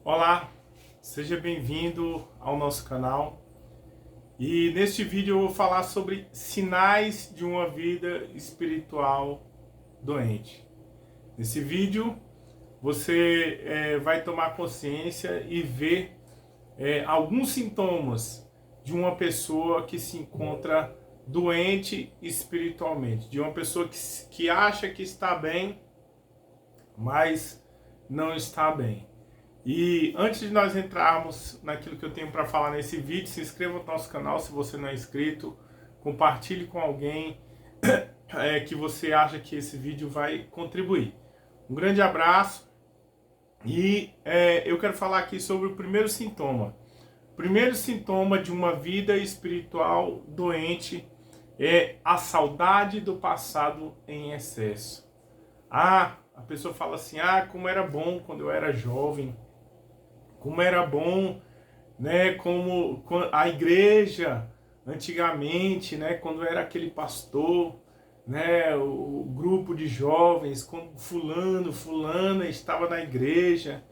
Olá, seja bem-vindo ao nosso canal. E neste vídeo eu vou falar sobre sinais de uma vida espiritual doente. Nesse vídeo você vai tomar consciência e ver alguns sintomas de uma pessoa que se encontra doente espiritualmente, de uma pessoa que acha que está bem, mas não está bem. E antes de nós entrarmos naquilo que eu tenho para falar nesse vídeo, se inscreva no nosso canal se você não é inscrito, compartilhe com alguém que você acha que esse vídeo vai contribuir. Um grande abraço e eu quero falar aqui sobre o primeiro sintoma. O primeiro sintoma de uma vida espiritual doente é a saudade do passado em excesso. A pessoa fala assim, como era bom quando eu era jovem, como era bom, né, como a igreja antigamente, né, quando era aquele pastor, né, o grupo de jovens, quando fulana estava na igreja,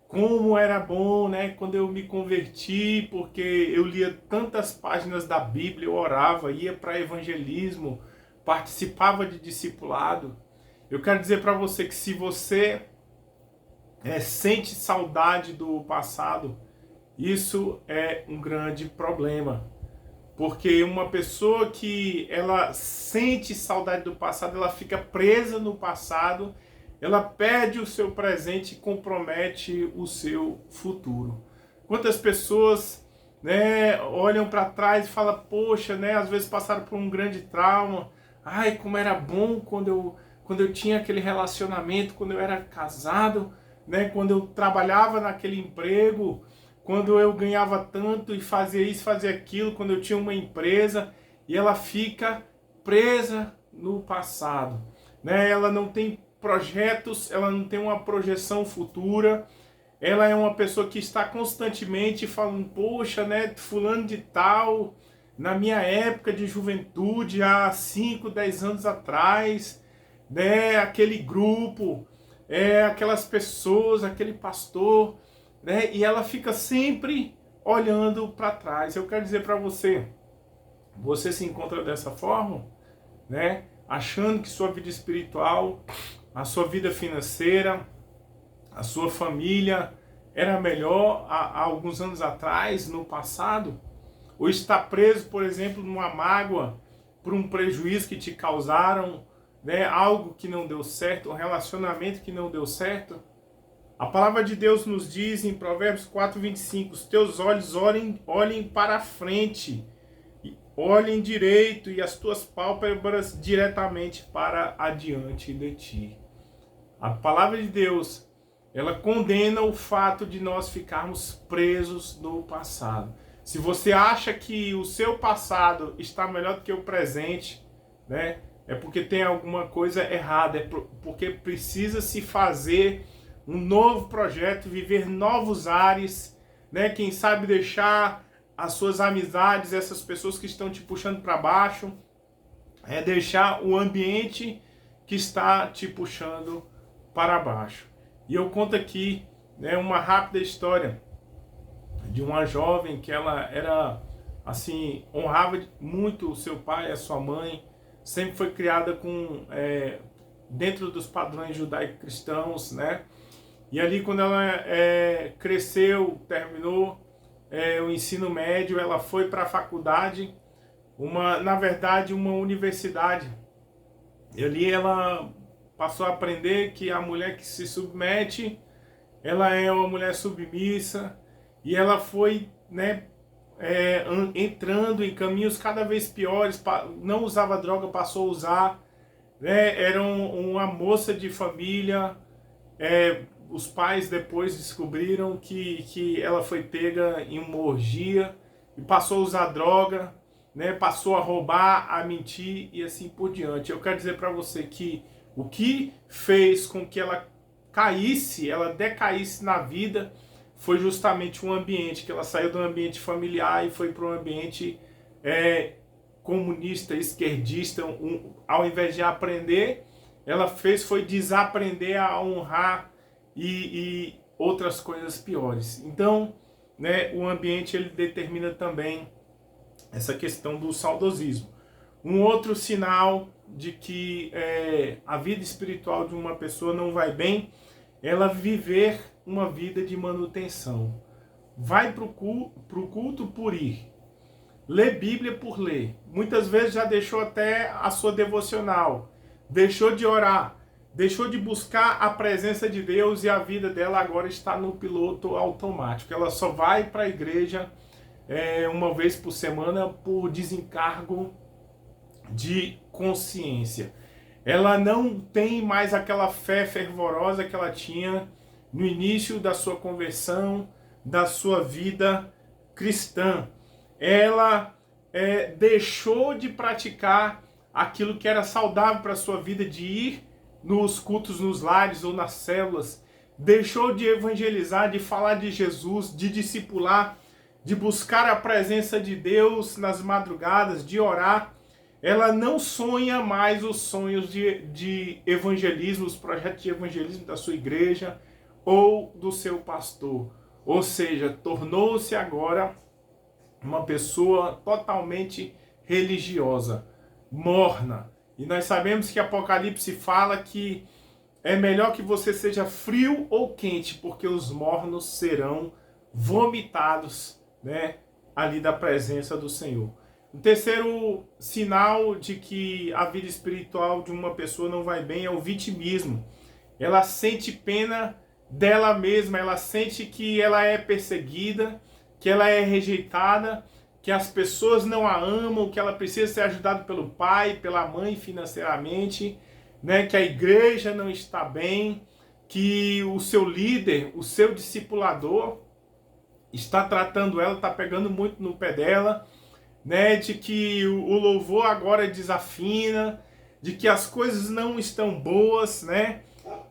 como era bom, né, quando eu me converti, porque eu lia tantas páginas da Bíblia, eu orava, ia para evangelismo, participava de discipulado. Eu quero dizer para você que se você sente saudade do passado, isso é um grande problema. Porque uma pessoa que ela sente saudade do passado, ela fica presa no passado, ela perde o seu presente e compromete o seu futuro. Quantas pessoas, né, olham para trás e falam, poxa, né, às vezes passaram por um grande trauma, como era bom quando eu tinha aquele relacionamento, quando eu era casado, né, quando eu trabalhava naquele emprego, quando eu ganhava tanto e fazia isso, fazia aquilo, quando eu tinha uma empresa, e ela fica presa no passado, né? Ela não tem projetos, ela não tem uma projeção futura, ela é uma pessoa que está constantemente falando, poxa, né, fulano de tal, na minha época de juventude, há 5, 10 anos atrás, né, aquele grupo, aquelas pessoas, aquele pastor, né, e ela fica sempre olhando para trás. Eu quero dizer para você, você se encontra dessa forma, né, achando que sua vida espiritual, a sua vida financeira, a sua família era melhor há alguns anos atrás, no passado, ou está preso, por exemplo, numa mágoa por um prejuízo que te causaram, né, algo que não deu certo, um relacionamento que não deu certo. A palavra de Deus nos diz em Provérbios 4:25, os teus olhos olhem para a frente, olhem direito e as tuas pálpebras diretamente para adiante de ti. A palavra de Deus, ela condena o fato de nós ficarmos presos no passado. Se você acha que o seu passado está melhor do que o presente, né, é porque tem alguma coisa errada, é porque precisa se fazer um novo projeto, viver novos ares, né? Quem sabe deixar as suas amizades, essas pessoas que estão te puxando para baixo, deixar o ambiente que está te puxando para baixo. E eu conto aqui, né, uma rápida história de uma jovem que ela era assim, honrava muito o seu pai, a sua mãe, sempre foi criada dentro dos padrões judaico-cristãos, né? E ali quando ela cresceu, terminou o ensino médio, ela foi para a faculdade, na verdade uma universidade. E ali ela passou a aprender que a mulher que se submete, ela é uma mulher submissa, e ela foi, né, entrando em caminhos cada vez piores, não usava droga, passou a usar, né, era uma moça de família, os pais depois descobriram que ela foi pega em uma orgia e passou a usar droga, né, passou a roubar, a mentir e assim por diante. Eu quero dizer para você que o que fez com que ela caísse, ela decaísse na vida, foi justamente um ambiente, que ela saiu do ambiente familiar e foi para um ambiente comunista, esquerdista. Ao invés de aprender, ela foi desaprender a honrar e outras coisas piores. Então, né, o ambiente ele determina também essa questão do saudosismo. Um outro sinal de que a vida espiritual de uma pessoa não vai bem, ela viver uma vida de manutenção. Vai para o culto por ir. Lê Bíblia por ler. Muitas vezes já deixou até a sua devocional. Deixou de orar. Deixou de buscar a presença de Deus e a vida dela agora está no piloto automático. Ela só vai para a igreja uma vez por semana por desencargo de consciência. Ela não tem mais aquela fé fervorosa que ela tinha no início da sua conversão, da sua vida cristã. Ela deixou de praticar aquilo que era saudável para a sua vida, de ir nos cultos, nos lares ou nas células. Deixou de evangelizar, de falar de Jesus, de discipular, de buscar a presença de Deus nas madrugadas, de orar. Ela não sonha mais os sonhos de evangelismo, os projetos de evangelismo da sua igreja ou do seu pastor. Ou seja, tornou-se agora uma pessoa totalmente religiosa, morna. E nós sabemos que Apocalipse fala que é melhor que você seja frio ou quente, porque os mornos serão vomitados, né, ali da presença do Senhor. O terceiro sinal de que a vida espiritual de uma pessoa não vai bem é o vitimismo. Ela sente pena dela mesma, ela sente que ela é perseguida, que ela é rejeitada, que as pessoas não a amam, que ela precisa ser ajudada pelo pai, pela mãe financeiramente, né? Que a igreja não está bem, que o seu líder, o seu discipulador está tratando ela, está pegando muito no pé dela, né? De que o louvor agora desafina, de que as coisas não estão boas, né?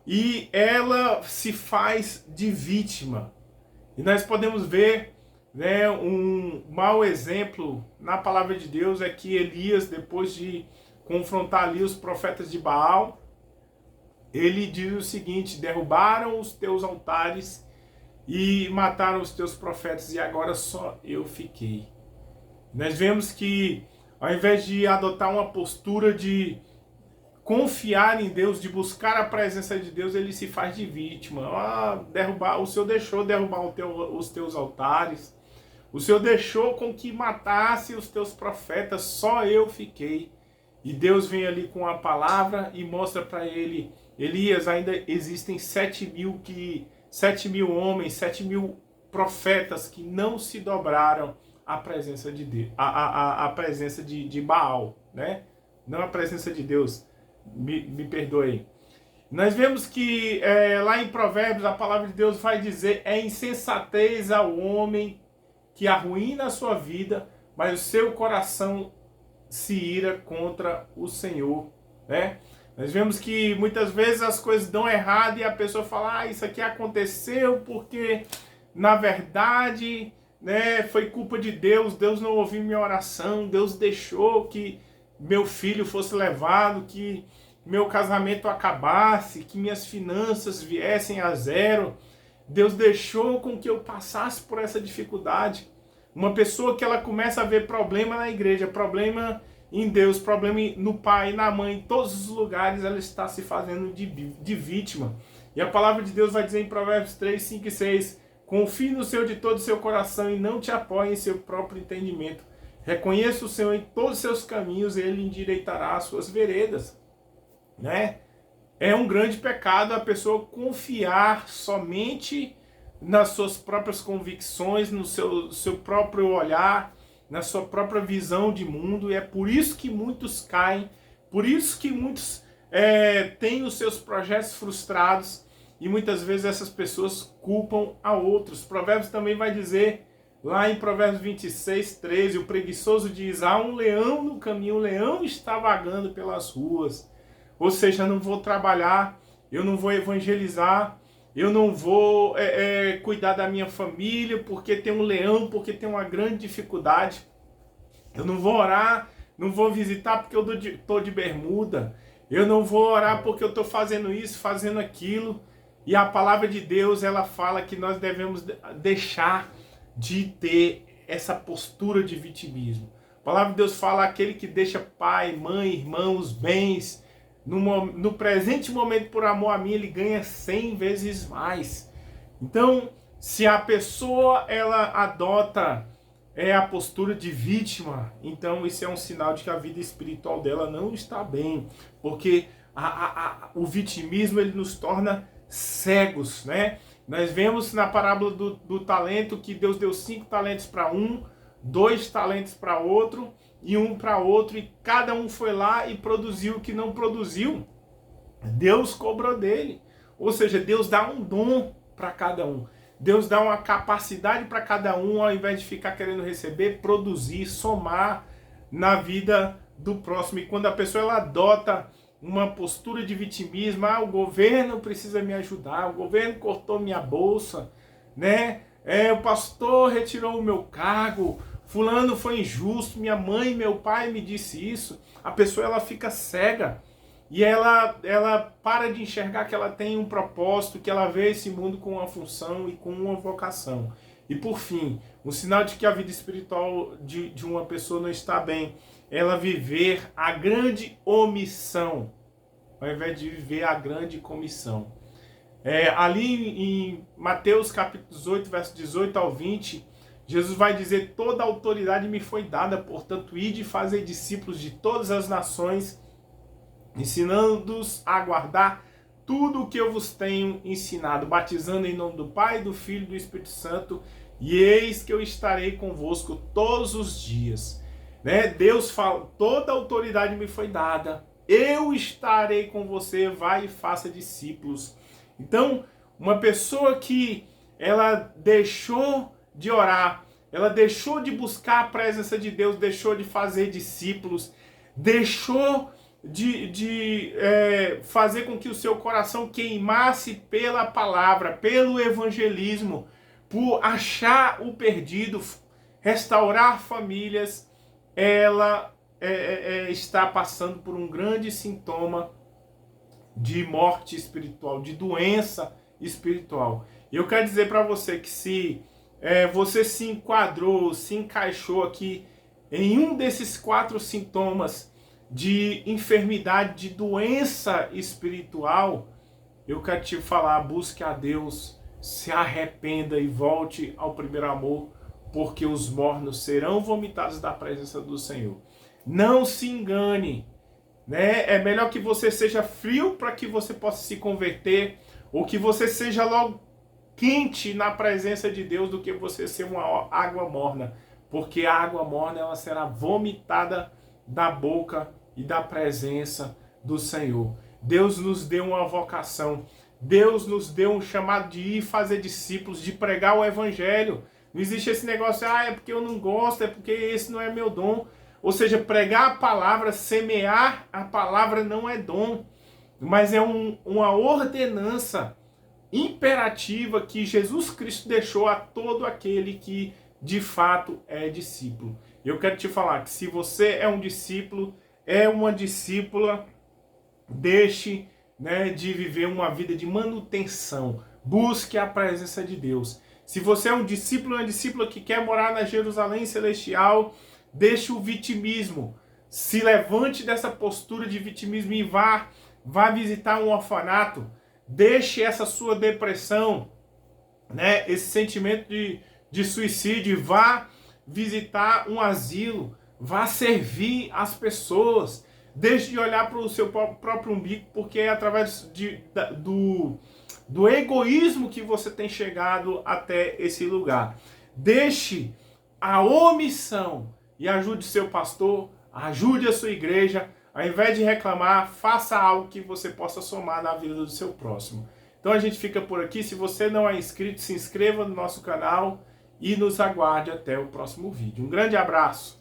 E ela se faz de vítima. E nós podemos ver, né, um mau exemplo na palavra de Deus é que Elias, depois de confrontar ali os profetas de Baal, ele diz o seguinte: derrubaram os teus altares e mataram os teus profetas, e agora só eu fiquei. Nós vemos que ao invés de adotar uma postura de confiar em Deus, de buscar a presença de Deus, ele se faz de vítima. O Senhor deixou derrubar os teus altares, o Senhor deixou com que matasse os teus profetas, só eu fiquei. E Deus vem ali com a palavra e mostra para ele: Elias, ainda existem 7.000 homens, 7.000 profetas que não se dobraram à presença de Deus, a presença de Baal, né? Não a presença de Deus, me perdoe. Nós vemos que lá em Provérbios a palavra de Deus vai dizer: é insensatez ao homem que arruína a sua vida, mas o seu coração se ira contra o Senhor, né? Nós vemos que muitas vezes as coisas dão errado e a pessoa fala: isso aqui aconteceu porque, na verdade, né, foi culpa de Deus, Deus não ouviu minha oração, Deus deixou que meu filho fosse levado, que meu casamento acabasse, que minhas finanças viessem a zero. Deus deixou com que eu passasse por essa dificuldade. Uma pessoa que ela começa a ver problema na igreja, problema em Deus, problema no pai, na mãe, em todos os lugares, ela está se fazendo de vítima. E a palavra de Deus vai dizer em Provérbios 3, 5 e 6: confie no Senhor de todo o seu coração e não te apoie em seu próprio entendimento. Reconheça o Senhor em todos os seus caminhos e Ele endireitará as suas veredas. Né? É um grande pecado a pessoa confiar somente nas suas próprias convicções, no seu próprio olhar, na sua própria visão de mundo. E é por isso que muitos caem, por isso que muitos têm os seus projetos frustrados, e muitas vezes essas pessoas culpam a outros. Provérbios também vai dizer, lá em Provérbios 26, 13, o preguiçoso diz: há um leão no caminho, o leão está vagando pelas ruas. Ou seja, eu não vou trabalhar, eu não vou evangelizar, eu não vou cuidar da minha família porque tem um leão, porque tem uma grande dificuldade. Eu não vou orar, não vou visitar porque eu estou de bermuda. Eu não vou orar porque eu estou fazendo isso, fazendo aquilo. E a palavra de Deus, ela fala que nós devemos deixar de ter essa postura de vitimismo. A palavra de Deus fala: aquele que deixa pai, mãe, irmãos, bens, no presente momento por amor a mim, ele ganha 100 vezes mais. Então, se a pessoa ela adota a postura de vítima, então isso é um sinal de que a vida espiritual dela não está bem, porque o vitimismo ele nos torna cegos, né? Nós vemos na parábola do talento que Deus deu 5 talentos para um, 2 talentos para outro e 1 para outro, e cada um foi lá e produziu o que não produziu. Deus cobrou dele. Ou seja, Deus dá um dom para cada um. Deus dá uma capacidade para cada um, ao invés de ficar querendo receber, produzir, somar na vida do próximo. E quando a pessoa ela adota uma postura de vitimismo, o governo precisa me ajudar, o governo cortou minha bolsa, né? O pastor retirou o meu cargo, fulano foi injusto, minha mãe, meu pai me disse isso. A pessoa ela fica cega e ela para de enxergar que ela tem um propósito, que ela vê esse mundo com uma função e com uma vocação. E por fim, um sinal de que a vida espiritual de uma pessoa não está bem, ela viver a grande omissão, ao invés de viver a grande comissão. Ali em Mateus capítulo 18, verso 18 ao 20, Jesus vai dizer: toda a autoridade me foi dada, portanto, ide e fazei discípulos de todas as nações, ensinando-os a guardar tudo o que eu vos tenho ensinado, batizando em nome do Pai, do Filho e do Espírito Santo, e eis que eu estarei convosco todos os dias. Né? Deus fala: toda a autoridade me foi dada, eu estarei com você, vai e faça discípulos. Então, uma pessoa que ela deixou de orar, ela deixou de buscar a presença de Deus, deixou de fazer discípulos, deixou de fazer com que o seu coração queimasse pela palavra, pelo evangelismo, por achar o perdido, restaurar famílias, ela está passando por um grande sintoma de morte espiritual, de doença espiritual. E eu quero dizer para você que se você se enquadrou, se encaixou aqui em um desses 4 sintomas de enfermidade, de doença espiritual, eu quero te falar: busque a Deus, se arrependa e volte ao primeiro amor, porque os mornos serão vomitados da presença do Senhor. Não se engane, né? É melhor que você seja frio para que você possa se converter, ou que você seja logo quente na presença de Deus, do que você ser uma água morna, porque a água morna ela será vomitada da boca e da presença do Senhor. Deus nos deu uma vocação, Deus nos deu um chamado de ir fazer discípulos, de pregar o evangelho. Não existe esse negócio: é porque eu não gosto, é porque esse não é meu dom. Ou seja, pregar a palavra, semear a palavra não é dom, mas é uma ordenança imperativa que Jesus Cristo deixou a todo aquele que de fato é discípulo. Eu quero te falar que se você é um discípulo, é uma discípula, deixe, né, de viver uma vida de manutenção. Busque a presença de Deus. Se você é um discípulo, uma discípula que quer morar na Jerusalém celestial, deixe o vitimismo. Se levante dessa postura de vitimismo e vá visitar um orfanato. Deixe essa sua depressão, né, esse sentimento de suicídio. Vá visitar um asilo. Vá servir as pessoas. Deixe de olhar para o seu próprio umbigo, porque é através do egoísmo que você tem chegado até esse lugar. Deixe a omissão e ajude seu pastor, ajude a sua igreja. Ao invés de reclamar, faça algo que você possa somar na vida do seu próximo. Então a gente fica por aqui. Se você não é inscrito, se inscreva no nosso canal e nos aguarde até o próximo vídeo. Um grande abraço!